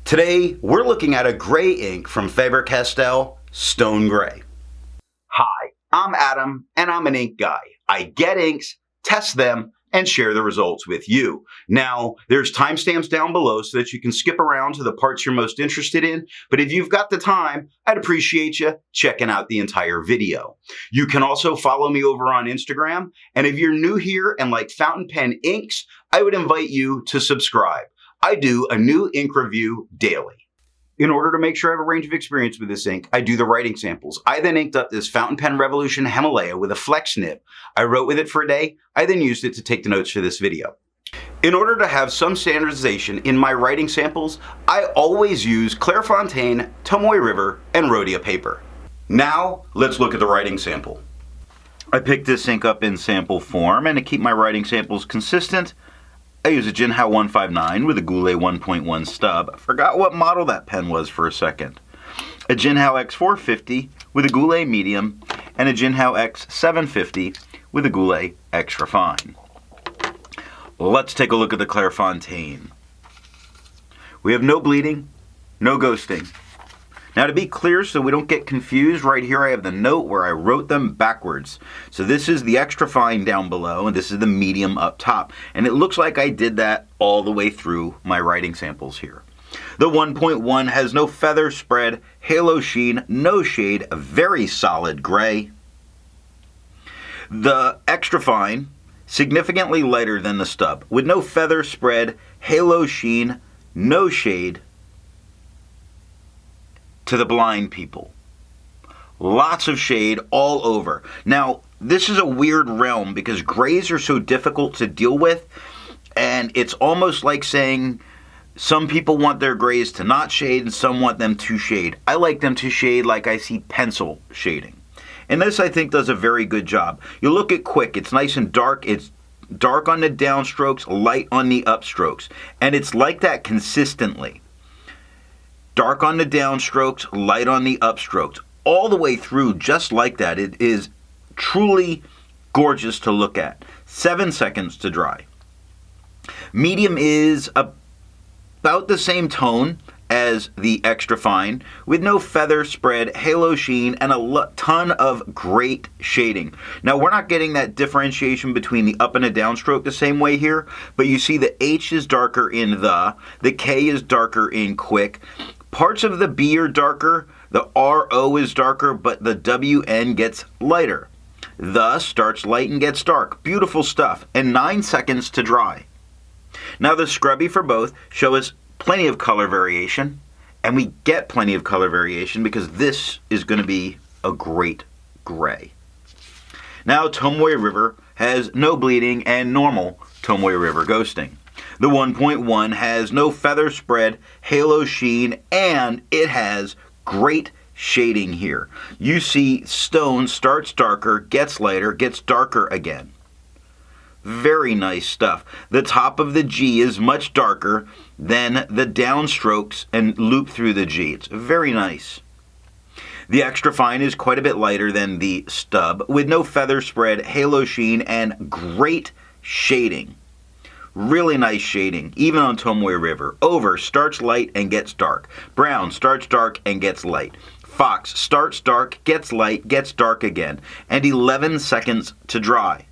Today, we're looking at a gray ink from Faber Castell, Stone Gray. Hi, I'm Adam, and I'm an ink guy. I get inks, test them, and share the results with you. Now, there's timestamps down below so that you can skip around to the parts you're most interested in, but if you've got the time, I'd appreciate you checking out the entire video. You can also follow me over on Instagram, and if you're new here and like fountain pen inks, I would invite you to subscribe. I do a new ink review daily. In order to make sure I have a range of experience with this ink, I do the writing samples. I then inked up this Fountain Pen Revolution Himalaya with a flex nib. I wrote with it for a day. I then used it to take the notes for this video. In order to have some standardization in my writing samples, I always use Clairfontaine, Tomoe River, and Rhodia paper. Now, let's look at the writing sample. I picked this ink up in sample form, and to keep my writing samples consistent, I use a Jinhao 159 with a Goulet 1.1 stub. I forgot what model that pen was for a second. A Jinhao X450 with a Goulet medium, and a Jinhao X750 with a Goulet extra fine. Let's take a look at the Clairfontaine. We have no bleeding, no ghosting. Now, to be clear, so we don't get confused, right here I have the note where I wrote them backwards. So this is the extra fine down below, and this is the medium up top. And it looks like I did that all the way through my writing samples here. The 1.1 has no feather spread, halo sheen, no shade, a very solid gray. The extra fine, significantly lighter than the stub, with no feather spread, halo sheen, no shade, to the blind people. Lots of shade all over. Now, this is a weird realm because grays are so difficult to deal with, and it's almost like saying some people want their grays to not shade and some want them to shade. I like them to shade like I see pencil shading. And this, I think, does a very good job. You look at Quick, it's nice and dark. It's dark on the downstrokes, light on the upstrokes. And it's like that consistently. Dark on the downstrokes, light on the upstrokes. All the way through, just like that. It is truly gorgeous to look at. 7 seconds to dry. Medium is about the same tone as the extra fine, with no feather spread, halo sheen, and a ton of great shading. Now, we're not getting that differentiation between the up and the downstroke the same way here, but you see the H is darker in the K is darker in Quick. Parts of the B are darker, the RO is darker, but the WN gets lighter. The starts light and gets dark. Beautiful stuff. And 9 seconds to dry. Now the scrubby for both show us plenty of color variation, and we get plenty of color variation because this is going to be a great gray. Now Tomoe River has no bleeding and normal Tomoe River ghosting. The 1.1 has no feather spread, halo sheen, and it has great shading here. You see stone starts darker, gets lighter, gets darker again. Very nice stuff. The top of the G is much darker than the downstrokes and loop through the G. It's very nice. The extra fine is quite a bit lighter than the stub, with no feather spread, halo sheen, and great shading. Really nice shading, even on Tomoe River. Over starts light and gets dark. Brown starts dark and gets light. Fox starts dark, gets light, gets dark again. And 11 seconds to dry.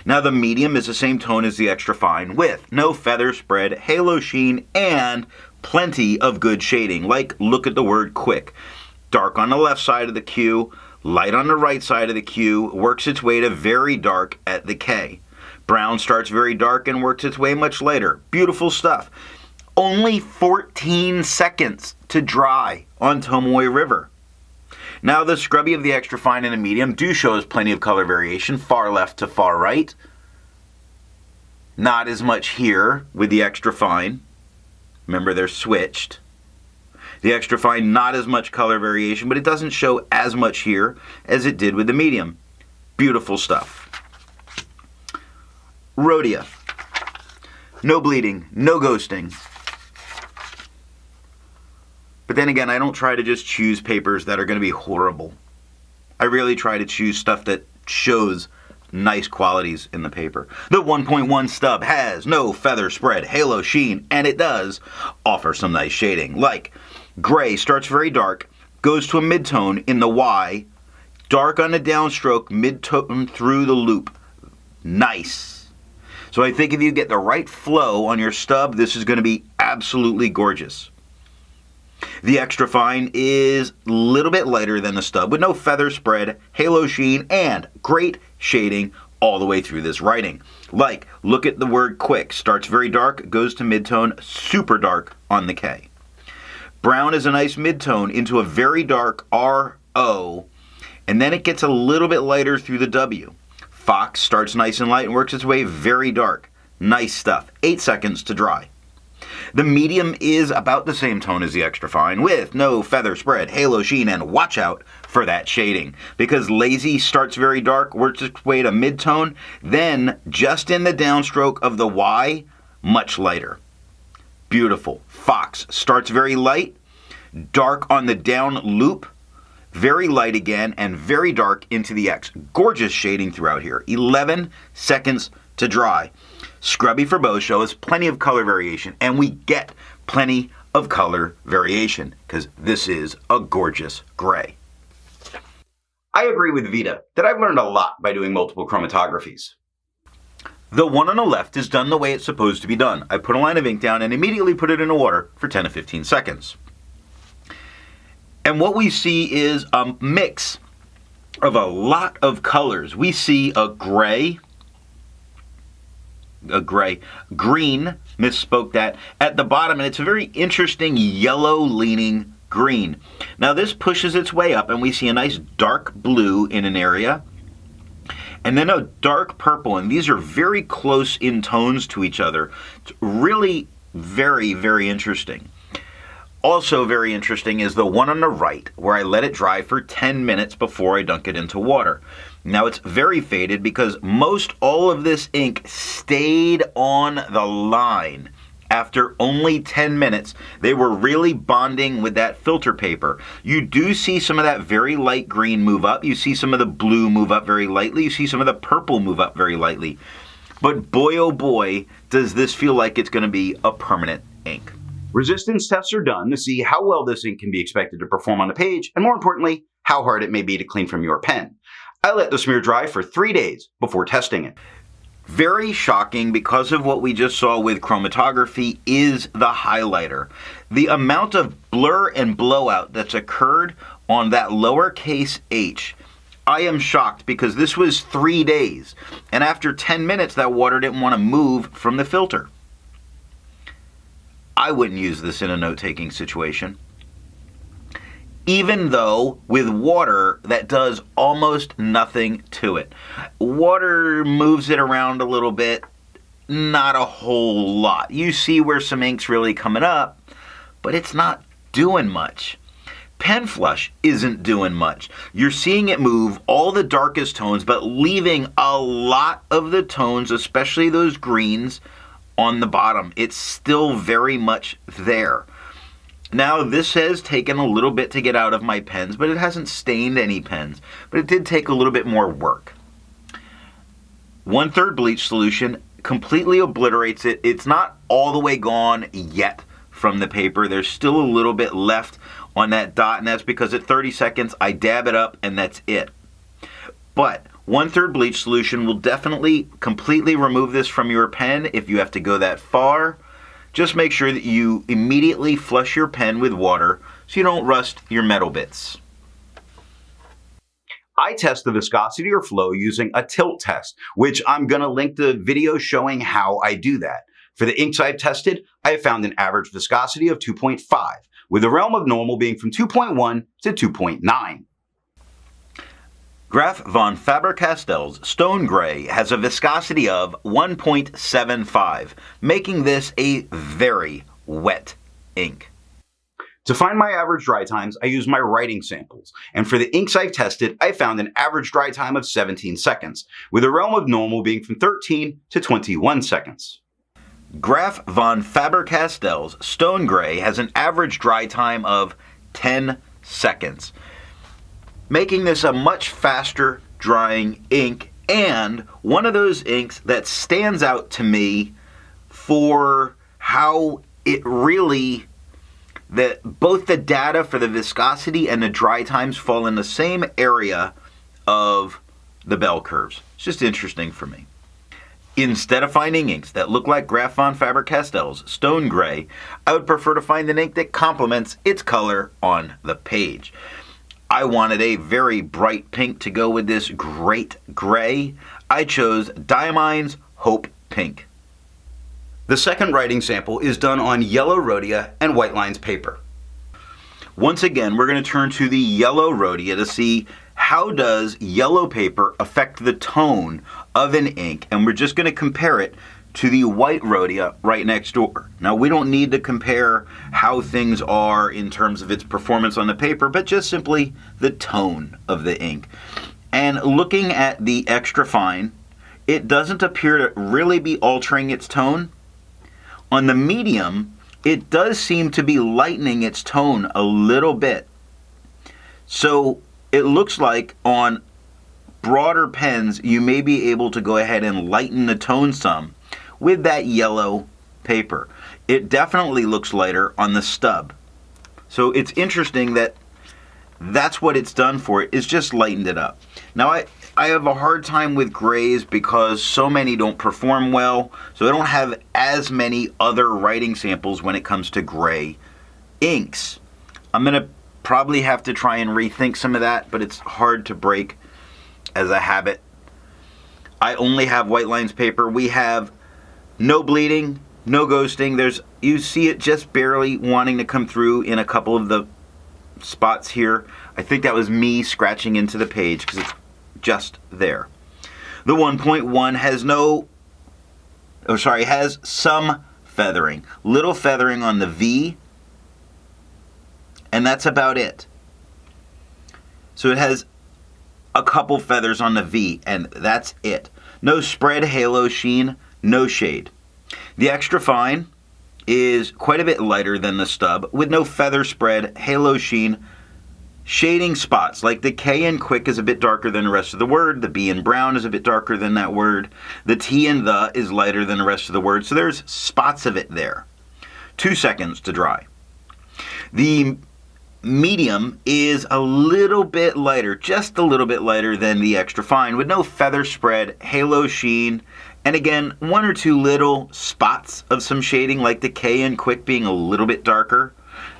Now the medium is the same tone as the extra fine with no feather spread, halo sheen, and plenty of good shading. Like, look at the word Quick. Dark on the left side of the Q, light on the right side of the Q, works its way to very dark at the K. Brown starts very dark and works its way much later. Beautiful stuff. Only 14 seconds to dry on Tomoe River. Now the scrubby of the extra fine and the medium do show us plenty of color variation, far left to far right. Not as much here with the extra fine. Remember, they're switched. The extra fine, not as much color variation, but it doesn't show as much here as it did with the medium. Beautiful stuff. Rhodia. No bleeding, no ghosting. But then again, I don't try to just choose papers that are going to be horrible. I really try to choose stuff that shows nice qualities in the paper. The 1.1 stub has no feather spread, halo sheen, and it does offer some nice shading. Like, gray starts very dark, goes to a midtone in the Y, dark on the downstroke, midtone through the loop. Nice. So I think if you get the right flow on your stub, this is going to be absolutely gorgeous. The extra fine is a little bit lighter than the stub with no feather spread, halo sheen, and great shading all the way through this writing. Like, look at the word quick. Starts very dark, goes to midtone, super dark on the K. Brown is a nice midtone into a very dark R-O, and then it gets a little bit lighter through the W. Fox starts nice and light and works its way very dark. Nice stuff. 8 seconds to dry. The medium is about the same tone as the extra fine with no feather spread, halo sheen, and watch out for that shading because lazy starts very dark, works its way to midtone, then just in the downstroke of the Y, much lighter. Beautiful. Fox starts very light, dark on the down loop, very light again, and very dark into the X. Gorgeous shading throughout here. 11 seconds to dry. Scrubby for both show us plenty of color variation, and we get plenty of color variation because this is a gorgeous gray. I agree with Vita that I've learned a lot by doing multiple chromatographies. The one on the left is done the way it's supposed to be done. I put a line of ink down and immediately put it in the water for 10 to 15 seconds. And what we see is a mix of a lot of colors. We see a green, misspoke that, at the bottom, and it's a very interesting yellow-leaning green. Now this pushes its way up, and we see a nice dark blue in an area, and then a dark purple, and these are very close in tones to each other. It's really very, very interesting. Also very interesting is the one on the right, where I let it dry for 10 minutes before I dunk it into water. Now it's very faded because most all of this ink stayed on the line. After only 10 minutes, they were really bonding with that filter paper. You do see some of that very light green move up. You see some of the blue move up very lightly. You see some of the purple move up very lightly. But boy, oh boy, does this feel like it's going to be a permanent ink. Resistance tests are done to see how well this ink can be expected to perform on the page, and more importantly, how hard it may be to clean from your pen. I let the smear dry for 3 days before testing it. Very shocking because of what we just saw with chromatography is the highlighter. The amount of blur and blowout that's occurred on that lowercase h. I am shocked because this was 3 days, and after 10 minutes that water didn't want to move from the filter. I wouldn't use this in a note-taking situation. Even though with water, that does almost nothing to it. Water moves it around a little bit, not a whole lot. You see where some ink's really coming up, but it's not doing much. Pen flush isn't doing much. You're seeing it move all the darkest tones, but leaving a lot of the tones, especially those greens, on the bottom. It's still very much there. Now this has taken a little bit to get out of my pens, but it hasn't stained any pens. But it did take a little bit more work. 1/3 bleach solution completely obliterates it. It's not all the way gone yet from the paper. There's still a little bit left on that dot, and that's because at 30 seconds I dab it up and that's it. But 1/3 bleach solution will definitely completely remove this from your pen if you have to go that far. Just make sure that you immediately flush your pen with water so you don't rust your metal bits. I test the viscosity or flow using a tilt test, which I'm going to link the video showing how I do that. For the inks I've tested, I have found an average viscosity of 2.5, with the realm of normal being from 2.1 to 2.9. Graf von Faber Castell's Stone Gray has a viscosity of 1.75, making this a very wet ink. To find my average dry times, I use my writing samples, and for the inks I've tested, I found an average dry time of 17 seconds, with the realm of normal being from 13 to 21 seconds. Graf von Faber Castell's Stone Gray has an average dry time of 10 seconds. Making this a much faster drying ink and one of those inks that stands out to me for how it really, that both the data for the viscosity and the dry times fall in the same area of the bell curves. It's just interesting for me. Instead of finding inks that look like Graf von Faber Castell's stone gray, I would prefer to find an ink that complements its color on the page. I wanted a very bright pink to go with this great gray. I chose Diamine's Hope Pink. The second writing sample is done on yellow Rhodia and white lines paper. Once again, we're going to turn to the yellow Rhodia to see how does yellow paper affect the tone of an ink, and we're just going to compare it to the white Rhodia right next door. Now, we don't need to compare how things are in terms of its performance on the paper, but just simply the tone of the ink. And looking at the extra fine, it doesn't appear to really be altering its tone. On the medium, it does seem to be lightening its tone a little bit. So it looks like on broader pens, you may be able to go ahead and lighten the tone some with that yellow paper. It definitely looks lighter on the stub. So it's interesting that that's what it's done for it. It's just lightened it up. Now I have a hard time with grays because so many don't perform well, so I don't have as many other writing samples when it comes to gray inks. I'm going to probably have to try and rethink some of that, but it's hard to break as a habit. I only have white lines paper. We have no bleeding, no ghosting. You see it just barely wanting to come through in a couple of the spots here. I think that was me scratching into the page because it's just there. The 1.1 has some feathering. Little feathering on the V, and that's about it. So it has a couple feathers on the V, and that's it. No spread, halo, sheen, no shade. The extra fine is quite a bit lighter than the stub, with no feather spread, halo, sheen, shading spots. Like the K in quick is a bit darker than the rest of the word, the B in brown is a bit darker than that word, the T in the is lighter than the rest of the word, so there's spots of it there. 2 seconds to dry. The medium is a little bit lighter, just a little bit lighter than the extra fine, with no feather spread, halo, sheen, and again, 1 or 2 little spots of some shading, like the K in quick being a little bit darker,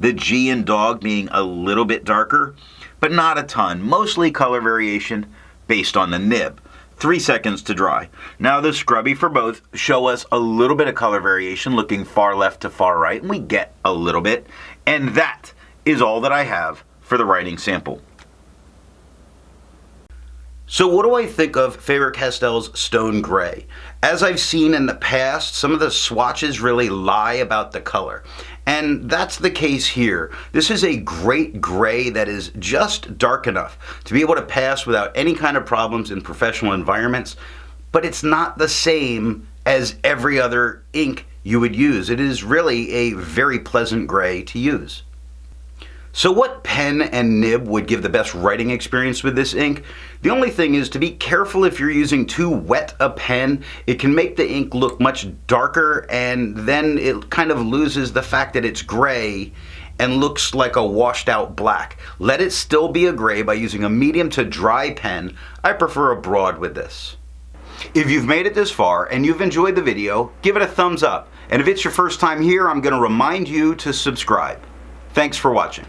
the G in dog being a little bit darker, but not a ton. Mostly color variation based on the nib. 3 seconds to dry. Now the scrubby for both show us a little bit of color variation, looking far left to far right, and we get a little bit, and that is all that I have for the writing sample. So what do I think of Faber Castell's Stone Gray? As I've seen in the past, some of the swatches really lie about the color. And that's the case here. This is a great gray that is just dark enough to be able to pass without any kind of problems in professional environments, but it's not the same as every other ink you would use. It is really a very pleasant gray to use. So what pen and nib would give the best writing experience with this ink? The only thing is to be careful if you're using too wet a pen. It can make the ink look much darker, and then it kind of loses the fact that it's gray and looks like a washed out black. Let it still be a gray by using a medium to dry pen. I prefer a broad with this. If you've made it this far and you've enjoyed the video, give it a thumbs up. And if it's your first time here, I'm going to remind you to subscribe. Thanks for watching.